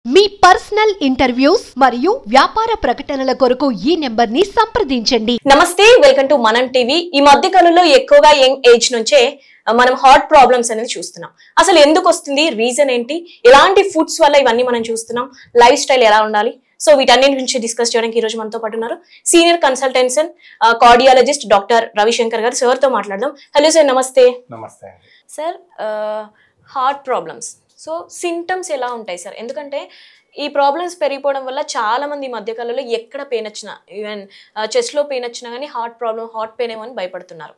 మీ personal interviews మరియు వ్యాపార ప్రకటనల కొరకు ఈ నెంబర్ ని సంప్రదించండి. నమస్తే, వెల్కమ్ టు మనం టీవీ. ఈ మధ్య కాలంలో ఎక్కువగా యంగ్ ఏజ్ నుంచే మనం హార్ట్ ప్రాబ్లమ్స్ అనేది చూస్తున్నాం. అసలు ఎందుకు వస్తుంది, రీజన్ ఏంటి, ఎలాంటి ఫుడ్స్ వల్ల ఇవన్నీ మనం చూస్తున్నాం, లైఫ్ స్టైల్ ఎలా ఉండాలి, సో వీటన్నిటి గురించి డిస్కస్ చేయడానికి ఈ రోజు మనతో పాటు ఉన్నారు సీనియర్ కన్సల్టెన్సన్ కార్డియాలజిస్ట్ డాక్టర్ రవిశంకర్ గారు. సార్ తో మాట్లాడదాం. హలో సార్, నమస్తే. నమస్తే sir, heart problems, so symptoms ఎలా ఉంటాయి సార్? ఎందుకంటే ఈ ప్రాబ్లమ్స్ పెరిగిపోవడం వల్ల చాలా మంది ఈ మధ్యకాలంలో ఎక్కడ పెయిన్ వచ్చినా, ఈవెన్ చెస్ట్ లో పెయిన్ వచ్చినా కానీ హార్ట్ పెయిన్ ఏమో అని భయపడుతున్నారు.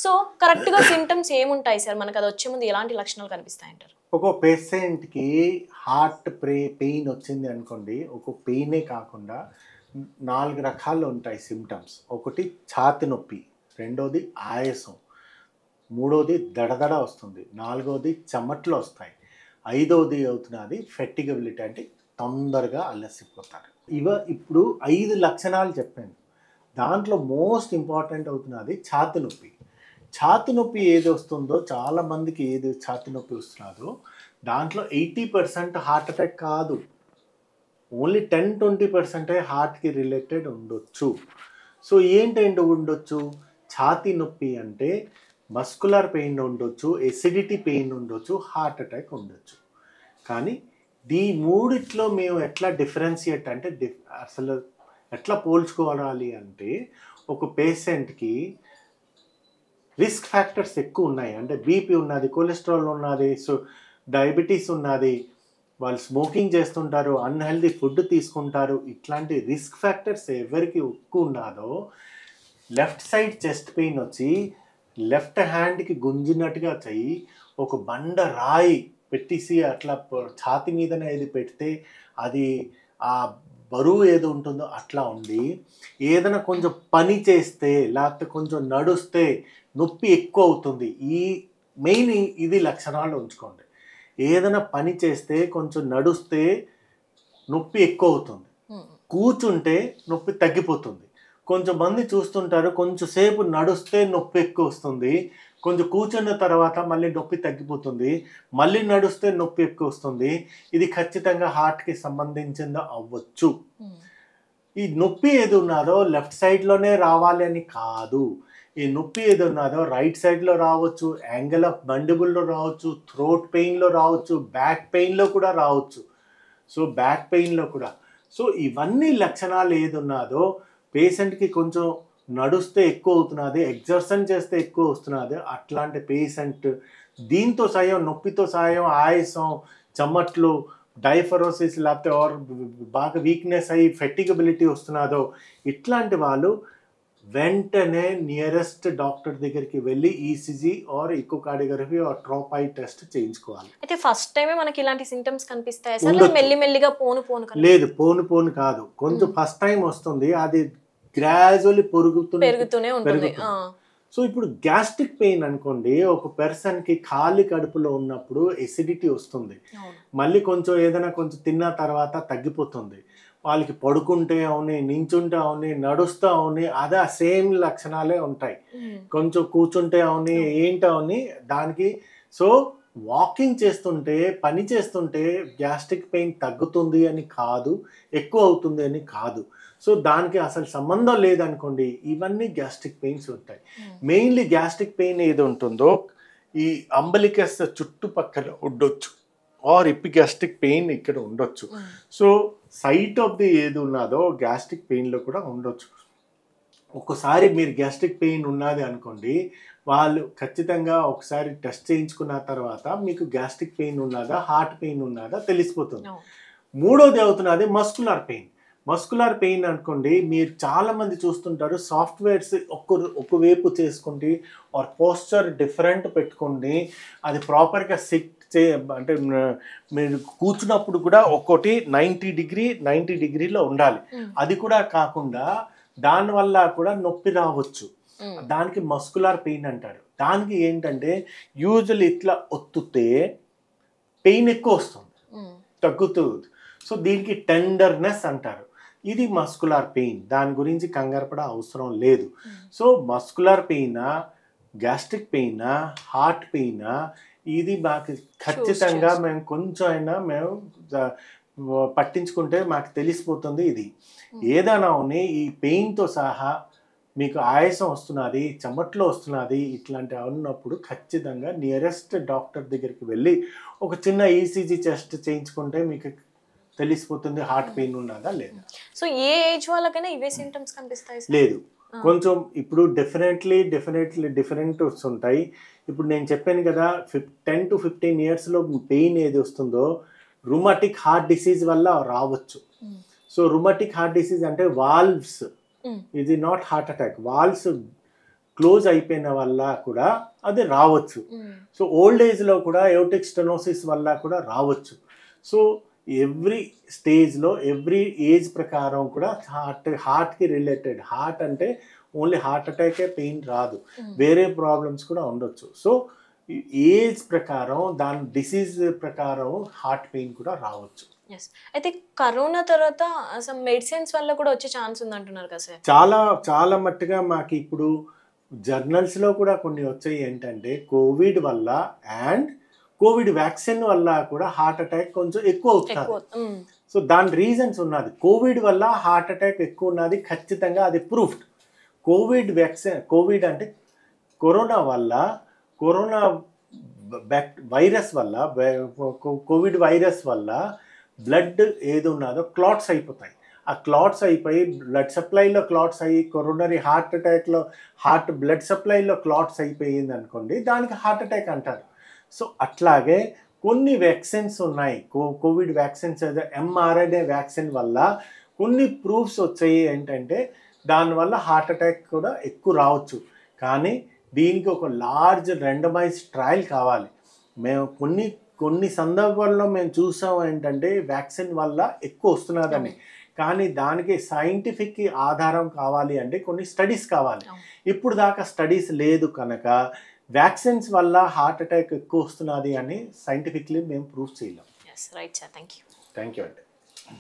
సో కరెక్ట్ గా సింటమ్స్ ఏముంటాయి సార్? మనకు అది వచ్చే ముందు ఎలాంటి లక్షణాలు కనిపిస్తాయంటారు? ఒక పేషెంట్కి హార్ట్ పెయిన్ వచ్చింది అనుకోండి, ఒక పెయినే కాకుండా 4 రకాలు ఉంటాయి సిమ్టమ్స్. ఒకటి ఛాతి నొప్పి, రెండోది ఆయాసం, మూడోది దడదడ వస్తుంది, నాలుగోది చెమట్లు వస్తాయి, ఐదోది అవుతున్నది ఫెటిగబిలిటీ, అంటే తొందరగా అలసిపోతారు. ఇప్పుడు 5 లక్షణాలు చెప్పాను. దాంట్లో మోస్ట్ ఇంపార్టెంట్ అవుతున్నది ఛాతి నొప్పి. ఛాతి నొప్పి ఏది వస్తుందో, చాలామందికి ఏది ఛాతి నొప్పి వస్తున్నదో దాంట్లో 80% హార్ట్ అటాక్ కాదు, ఓన్లీ 10-20% హార్ట్కి రిలేటెడ్ ఉండొచ్చు. సో ఏంటంటే ఉండొచ్చు, ఛాతి నొప్పి అంటే మస్కులర్ పెయిన్ ఉండొచ్చు, ఎసిడిటీ పెయిన్ ఉండొచ్చు, హార్ట్ అటాక్ ఉండొచ్చు. కానీ ఈ మూడిట్లో మేము ఎట్లా డిఫరెన్షియేట్ అంటే అసలు ఎట్లా పోల్చుకోవాలి అంటే, ఒక పేషెంట్కి రిస్క్ ఫ్యాక్టర్స్ ఎక్కువ ఉన్నాయి, అంటే బీపీ ఉన్నది, కొలెస్ట్రాల్ ఉన్నది, సో డయాబెటీస్ ఉన్నది, వాళ్ళు స్మోకింగ్ చేస్తుంటారు, అన్హెల్దీ ఫుడ్ తీసుకుంటారు, ఇట్లాంటి రిస్క్ ఫ్యాక్టర్స్ ఎవరికి ఎక్కువ ఉన్నదో లెఫ్ట్ సైడ్ చెస్ట్ పెయిన్ వచ్చి లెఫ్ట్ హ్యాండ్కి గుంజినట్టుగా చెయ్యి ఒక బండ రాయి పెట్టేసి అట్లా ఛాతి మీదనే ఏది పెడితే అది ఆ బరువు ఏది ఉంటుందో అట్లా ఉండి, ఏదైనా కొంచెం పని చేస్తే లేకపోతే కొంచెం నడుస్తే నొప్పి ఎక్కువ అవుతుంది. ఈ మెయిన్ ఇది లక్షణాలు ఉంచుకోండి. ఏదైనా పని చేస్తే కొంచెం నడుస్తే నొప్పి ఎక్కువ అవుతుంది, కూర్చుంటే నొప్పి తగ్గిపోతుంది. కొంచెం మంది చూస్తుంటారు, కొంచెం సేపు నడుస్తే నొప్పి ఎక్కువ వస్తుంది, కొంచెం కూర్చున్న తర్వాత మళ్ళీ నొప్పి తగ్గిపోతుంది, మళ్ళీ నడుస్తే నొప్పి ఎక్కువ వస్తుంది. ఇది ఖచ్చితంగా హార్ట్కి సంబంధించిందో అవ్వచ్చు. ఈ నొప్పి ఏది ఉన్నదో లెఫ్ట్ సైడ్లోనే రావాలి అని కాదు. ఈ నొప్పి ఏది ఉన్నదో రైట్ సైడ్లో రావచ్చు, యాంగిల్ ఆఫ్ బండిబుల్లో రావచ్చు, థ్రోట్ పెయిన్లో రావచ్చు, బ్యాక్ పెయిన్లో కూడా రావచ్చు. సో బ్యాక్ పెయిన్లో కూడా. సో ఇవన్నీ లక్షణాలు ఏది ఉన్నదో పేషెంట్కి కొంచెం నడుస్తే ఎక్కువ అవుతున్నది, ఎగ్జర్సన్ చేస్తే ఎక్కువ వస్తున్నది, అట్లాంటి పేషెంట్ దీంతో సాయం, నొప్పితో సాయం, ఆయాసం, చెమట్లు, డైఫరోసిస్ లేకపోతే బాగా వీక్నెస్ అయ్యి ఫెటిగబిలిటీ వస్తున్నదో ఇట్లాంటి వాళ్ళు వెంటనే నియరెస్ట్ డాక్టర్ దగ్గరికి వెళ్ళి ECG or echocardiography or trop I test చేయించుకోవాలి. అయితే ఫస్ట్ టైమే మనకి ఇలాంటి సింటమ్స్ కనిపిస్తాయి సార్? మెల్లిమెల్లిగా పోను లేదు, పోను కాదు, కొంచెం ఫస్ట్ టైం వస్తుంది, అది గ్రాజువల్లీ పెరుగుతూనే ఉంటుంది. సో ఇప్పుడు గ్యాస్ట్రిక్ పెయిన్ అనుకోండి, ఒక పర్సన్కి ఖాళీ కడుపులో ఉన్నప్పుడు ఎసిడిటీ వస్తుంది, మళ్ళీ కొంచెం ఏదైనా కొంచెం తిన్న తర్వాత తగ్గిపోతుంది, వాళ్ళకి పడుకుంటే అవుని, నించుంటే అవుని, నడుస్తూ అవుని, అదే సేమ్ లక్షణాలే ఉంటాయి, కొంచెం కూర్చుంటే అవుని, ఏంటి అవుని దానికి. సో వాకింగ్ చేస్తుంటే, పని చేస్తుంటే గ్యాస్ట్రిక్ పెయిన్ తగ్గుతుంది అని కాదు, ఎక్కువ అవుతుంది అని కాదు. సో దానికి అసలు సంబంధం లేదనుకోండి, ఇవన్నీ గ్యాస్ట్రిక్ పెయిన్స్ ఉంటాయి. మెయిన్లీ గ్యాస్ట్రిక్ పెయిన్ ఏది ఉంటుందో ఈ అంబలికస్ చుట్టుపక్కల ఉండొచ్చు, ఆర్ ఎపిగ్యాస్ట్రిక్ పెయిన్ ఇక్కడ ఉండొచ్చు. సో సైట్ ఆఫ్ ది ఏది ఉన్నదో గ్యాస్ట్రిక్ పెయిన్లో కూడా ఉండొచ్చు. ఒక్కసారి మీరు గ్యాస్ట్రిక్ పెయిన్ ఉన్నది అనుకోండి, వాళ్ళు ఖచ్చితంగా ఒకసారి టెస్ట్ చేయించుకున్న తర్వాత మీకు గ్యాస్ట్రిక్ పెయిన్ ఉన్నదా, హార్ట్ పెయిన్ ఉన్నదా తెలిసిపోతుంది. మూడోది అవుతున్నది మస్కులర్ పెయిన్. మస్కులర్ పెయిన్ అనుకోండి, మీరు చాలామంది చూస్తుంటారు, సాఫ్ట్వేర్స్ ఒకవైపు చేసుకుంటే ఆర్ పోస్చర్ డిఫరెంట్ పెట్టుకోండి, అది ప్రాపర్గా సిట్ అంటే మీరు కూర్చున్నప్పుడు కూడా ఒక్కోటి 90 డిగ్రీలో ఉండాలి. అది కూడా కాకుండా దానివల్ల కూడా నొప్పి రావచ్చు, దానికి మస్కులర్ పెయిన్ అంటారు. దానికి ఏంటంటే యూజువల్లీ ఇట్లా ఒత్తుతే పెయిన్ ఎక్కువ వస్తుంది, తగ్గుతుంది. సో దీనికి టెండర్నెస్ అంటారు. ఇది మస్కులర్ పెయిన్, దాని గురించి కంగారుపడ అవసరం లేదు. సో మస్కులర్ పెయినా, గ్యాస్ట్రిక్ పెయినా, హార్ట్ పెయినా, ఇది మాకు ఖచ్చితంగా మేము కొంచెం అయినా మేము పట్టించుకుంటే మాకు తెలిసిపోతుంది ఇది. ఏదైనా ఉన్ని ఈ పెయిన్తో సహా మీకు ఆయాసం వస్తున్నది, చెమట్లో వస్తున్నది, ఇట్లాంటివి ఉన్నప్పుడు ఖచ్చితంగా నియరెస్ట్ డాక్టర్ దగ్గరికి వెళ్ళి ఒక చిన్న ఈసీజీ టెస్ట్ చేయించుకుంటే మీకు తెలిసిపోతుంది హార్ట్ పెయిన్ ఉన్నదా లేదా. సో ఏ ఏజ్ వాళ్ళకైనా ఇవే సింటమ్స్ కనిపిస్తాయి? లేదు, కొంచెం ఇప్పుడు డెఫినెట్లీ డిఫరెంట్ ఉంటాయి. ఇప్పుడు నేను చెప్పాను కదా 10 to 15 yearsలో పెయిన్ ఏది వస్తుందో రుమాటిక్ హార్ట్ డిసీజ్ వల్ల రావచ్చు. సో రుమాటిక్ హార్ట్ డిసీజ్ అంటే వాల్వ్స్, ఇది not heart attack, valves close అయిపోయిన వల్ల కూడా అది రావచ్చు. సో ఓల్డ్ ఏజ్లో కూడా ఎయోటిక్ స్టెనోసిస్ వల్ల కూడా రావచ్చు. సో ఎవ్రీ స్టేజ్లో ఎవ్రీ ఏజ్ ప్రకారం కూడా హార్ట్కి రిలేటెడ్, హార్ట్ అంటే ఓన్లీ హార్ట్ అటాకే పెయిన్ రాదు, వేరే ప్రాబ్లమ్స్ కూడా ఉండొచ్చు. సో ఏజ్ ప్రకారం దాని డిసీజ్ ప్రకారం హార్ట్ పెయిన్ కూడా రావచ్చు. అయితే కరోనా తర్వాత అసలు మెడిసిన్స్ వల్ల కూడా వచ్చే ఛాన్స్ ఉంది అంటున్నారు కదా సార్? చాలా మట్టుగా మాకు ఇప్పుడు జర్నల్స్లో కూడా కొన్ని వచ్చాయి. ఏంటంటే కోవిడ్ వల్ల అండ్ కోవిడ్ వ్యాక్సిన్ వల్ల కూడా హార్ట్ అటాక్ కొంచెం ఎక్కువ అవుతుంది. సో దాని రీజన్స్ ఉన్నది. కోవిడ్ వల్ల హార్ట్ అటాక్ ఎక్కువ ఉన్నది ఖచ్చితంగా, అది ప్రూఫ్డ్. కోవిడ్ అంటే కరోనా వల్ల, కరోనా వైరస్ వల్ల, కోవిడ్ వైరస్ వల్ల బ్లడ్ ఏది ఉన్నదో క్లాట్స్ అయిపోతాయి. ఆ క్లాట్స్ అయిపోయి బ్లడ్ సప్లైలో క్లాట్స్ అయ్యి కొరోనరీ హార్ట్ అటాక్లో బ్లడ్ సప్లైలో క్లాట్స్ అయిపోయింది అనుకోండి, దానికి హార్ట్ అటాక్ అంటారు. సో అట్లాగే కొన్ని వ్యాక్సిన్స్ ఉన్నాయి, కోవిడ్ వ్యాక్సిన్స్, ఎంఆర్ఎన్ఏ వ్యాక్సిన్ వల్ల కొన్ని ప్రూఫ్స్ వచ్చాయి. ఏంటంటే దానివల్ల హార్ట్ అటాక్ కూడా ఎక్కువ రావచ్చు. కానీ దీనికి ఒక లార్జ్ రెండమైజ్ ట్రయల్ కావాలి. మేము కొన్ని సందర్భాల్లో మేము చూసాం ఏంటంటే వ్యాక్సిన్ వల్ల ఎక్కువ వస్తున్నదని, కానీ దానికి సైంటిఫిక్ ఆధారం కావాలి అంటే కొన్ని స్టడీస్ కావాలి. ఇప్పుడు దాకా స్టడీస్ లేదు కనుక వ్యాక్సిన్స్ వల్ల హార్ట్ అటాక్ ఎక్కువ వస్తున్నది అని సైంటిఫిక్లీ మేము ప్రూఫ్ చేయలేం. రైట్ సార్, థ్యాంక్ యూ అండి.